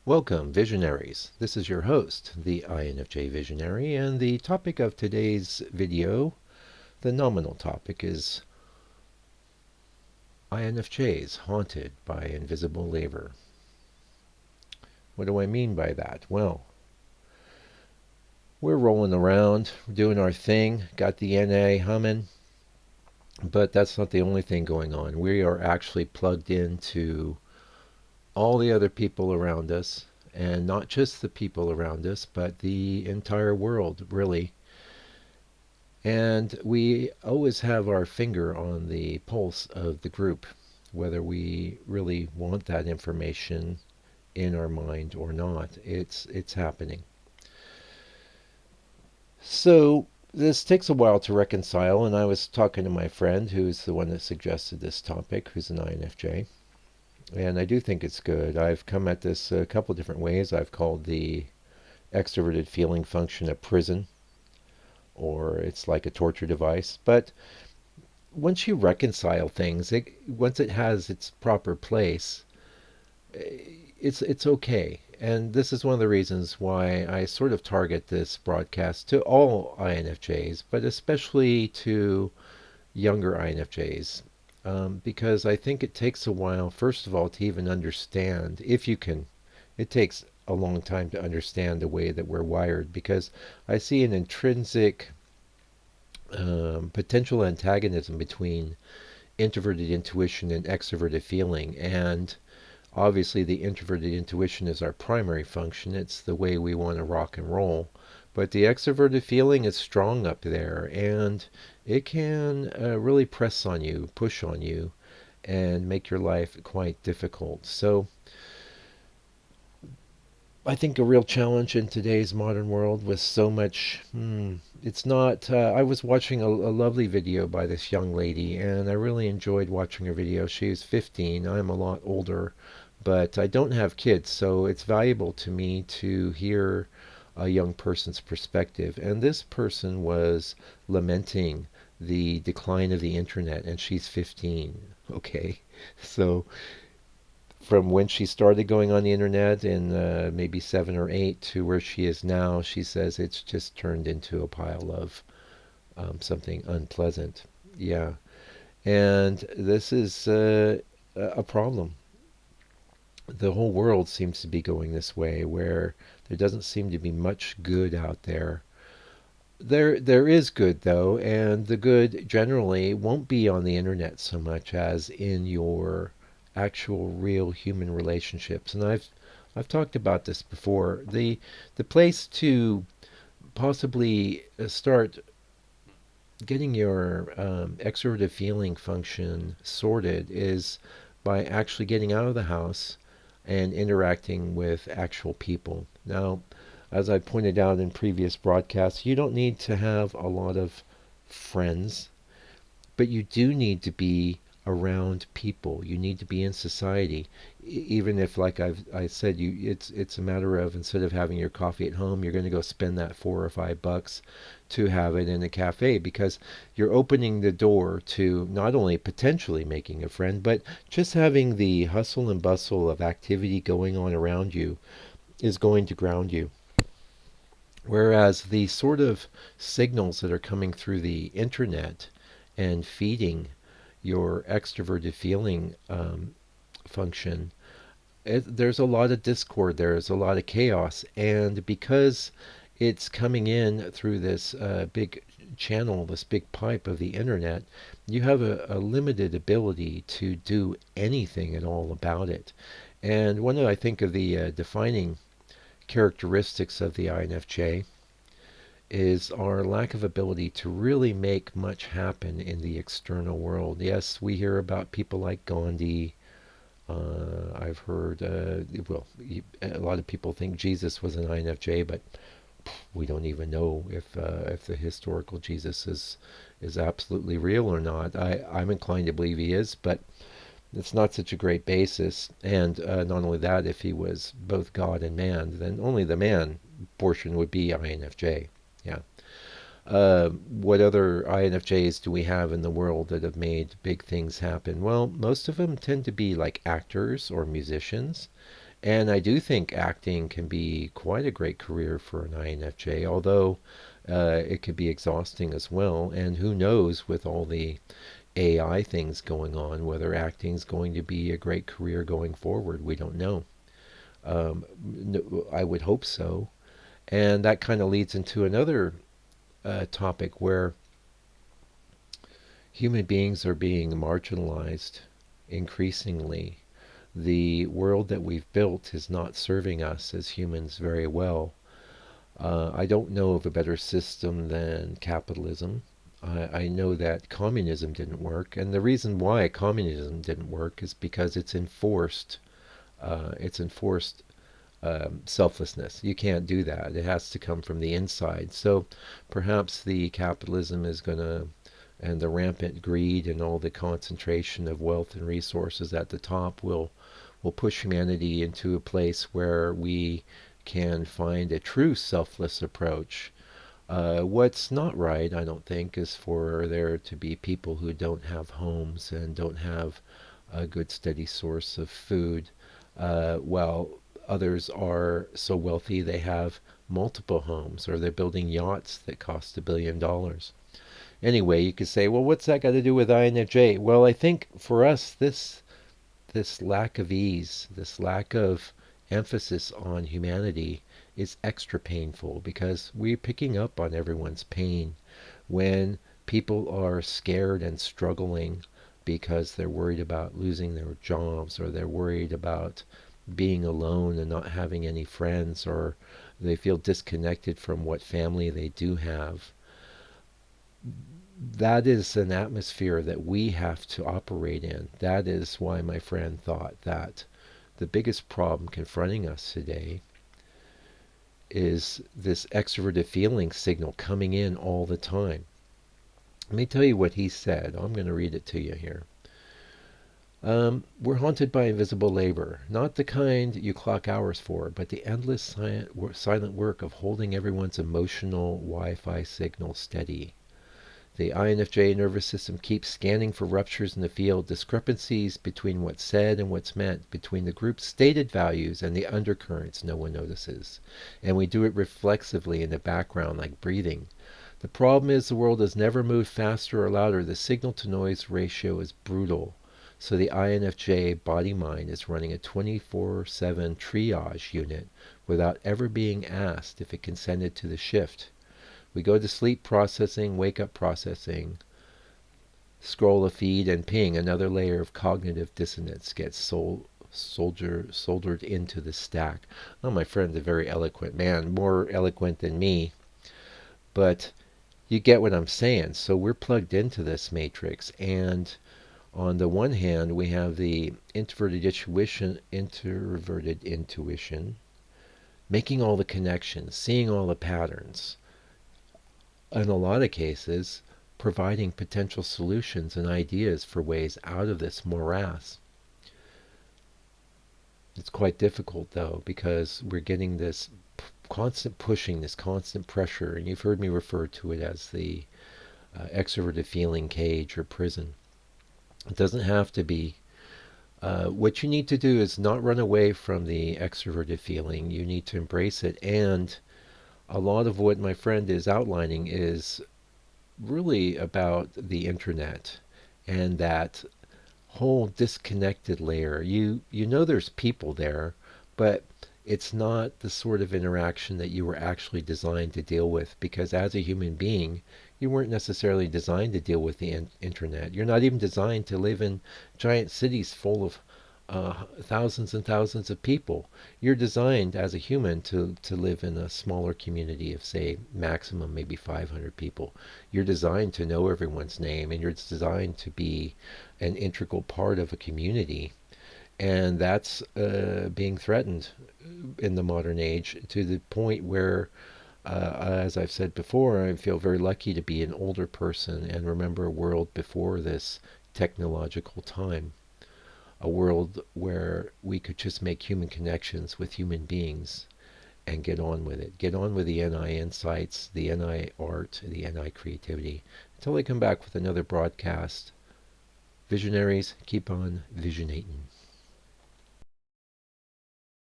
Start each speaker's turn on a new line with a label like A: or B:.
A: Welcome, visionaries. This is your host, the INFJ Visionary, and the topic of today's video, the nominal topic, is INFJs haunted by invisible labor. What do I mean by that? Well, we're rolling around, doing our thing, got the NA humming, but that's not the only thing going on. We are actually plugged into all the other people around us, and not just the people around us, but the entire world, really. And we always have our finger on the pulse of the group, whether we really want that information in our mind or not. It's happening. So this takes a while to reconcile, and I was talking to my friend who's the one that suggested this topic, who's an INFJ. And I do think it's good. I've come at this a couple different ways. I've called the extroverted feeling function a prison, or it's like a torture device. But once you reconcile things, once it has its proper place, it's okay. And this is one of the reasons why I sort of target this broadcast to all INFJs, but especially to younger INFJs. Because I think it takes a while, first of all, to even understand, if you can. It takes a long time to understand the way that we're wired, because I see an intrinsic potential antagonism between introverted intuition and extroverted feeling. And obviously, the introverted intuition is our primary function. It's the way we want to rock and roll. But the extroverted feeling is strong up there, and it can really press on you, push on you, and make your life quite difficult. So I think a real challenge in today's modern world with so much, it's not, I was watching a lovely video by this young lady, and I really enjoyed watching her video. She's 15, I'm a lot older, but I don't have kids, so it's valuable to me to hear a young person's perspective. And this person was lamenting the decline of the internet, and she's 15. Okay, so from when she started going on the internet in maybe 7 or 8 to where she is now, she says it's just turned into a pile of something unpleasant. Yeah, and this is a problem. The whole world seems to be going this way, where there doesn't seem to be much good out there. There is good though, and the good generally won't be on the internet so much as in your actual real human relationships. And I've talked about this before. The place to possibly start getting your extroverted feeling function sorted is by actually getting out of the house and interacting with actual people. Now, as I pointed out in previous broadcasts, you don't need to have a lot of friends, but you do need to be around people. You need to be in society, even if, like I said, it's a matter of, instead of having your coffee at home, you're going to go spend that $4 or $5 to have it in a cafe, because you're opening the door to not only potentially making a friend, but just having the hustle and bustle of activity going on around you is going to ground you. Whereas the sort of signals that are coming through the internet and feeding your extroverted feeling function, there's a lot of discord, there's a lot of chaos, and because it's coming in through this big channel, this big pipe of the internet, you have a limited ability to do anything at all about it. And one of, I think, of the defining characteristics of the INFJ is our lack of ability to really make much happen in the external world. Yes, we hear about people like Gandhi. I've heard, a lot of people think Jesus was an INFJ, but we don't even know if the historical Jesus is absolutely real or not. I'm inclined to believe he is, but it's not such a great basis. And not only that, if he was both God and man, then only the man portion would be INFJ. Yeah. What other INFJs do we have in the world that have made big things happen? Well, most of them tend to be like actors or musicians. And I do think acting can be quite a great career for an INFJ, although it could be exhausting as well. And who knows, with all the AI things going on, whether acting is going to be a great career going forward. We don't know. I would hope so. And that kind of leads into another topic where human beings are being marginalized increasingly. The world that we've built is not serving us as humans very well. I don't know of a better system than capitalism. I know that communism didn't work, and the reason why communism didn't work is because it's enforced selflessness. You can't do that. It has to come from the inside. So perhaps the capitalism is going to, and the rampant greed and all the concentration of wealth and resources at the top will push humanity into a place where we can find a true selfless approach. What's not right, I don't think, is for there to be people who don't have homes and don't have a good steady source of food, while others are so wealthy they have multiple homes, or they're building yachts that cost $1 billion. Anyway, you could say, well, what's that got to do with INFJ? Well, I think for us, this lack of ease, this lack of emphasis on humanity is extra painful because we're picking up on everyone's pain when people are scared and struggling because they're worried about losing their jobs, or they're worried about being alone and not having any friends, or they feel disconnected from what family they do have. That is an atmosphere that we have to operate in. That is why my friend thought that the biggest problem confronting us today is this extroverted feeling signal coming in all the time. Let me tell you what he said. I'm going to read it to you here. We're haunted by invisible labor, not the kind you clock hours for, but the endless silent work of holding everyone's emotional Wi-Fi signal steady. The INFJ nervous system keeps scanning for ruptures in the field, discrepancies between what's said and what's meant, between the group's stated values and the undercurrents no one notices. And we do it reflexively in the background, like breathing. The problem is the world has never moved faster or louder. The signal-to-noise ratio is brutal. So the INFJ body-mind is running a 24/7 triage unit without ever being asked if it consented to the shift. We go to sleep processing, wake up processing, scroll a feed, and ping. Another layer of cognitive dissonance gets soldered into the stack. Oh, my friend's a very eloquent man, more eloquent than me. But you get what I'm saying. So we're plugged into this matrix, and on the one hand, we have the introverted intuition, making all the connections, seeing all the patterns. In a lot of cases, providing potential solutions and ideas for ways out of this morass. It's quite difficult, though, because we're getting this constant pushing, this constant pressure, and you've heard me refer to it as the extroverted feeling cage or prison. It doesn't have to be. What you need to do is not run away from the extroverted feeling. You need to embrace it. And a lot of what my friend is outlining is really about the internet and that whole disconnected layer. You know there's people there, but it's not the sort of interaction that you were actually designed to deal with, because as a human being, you weren't necessarily designed to deal with the internet. You're not even designed to live in giant cities full of thousands and thousands of people. You're designed as a human to live in a smaller community of, say, maximum maybe 500 people. You're designed to know everyone's name, and you're designed to be an integral part of a community. And that's being threatened in the modern age, to the point where, as I've said before, I feel very lucky to be an older person and remember a world before this technological time. A world where we could just make human connections with human beings and get on with it. Get on with the NI insights, the NI art, the NI creativity. Until I come back with another broadcast, visionaries, keep on visionating.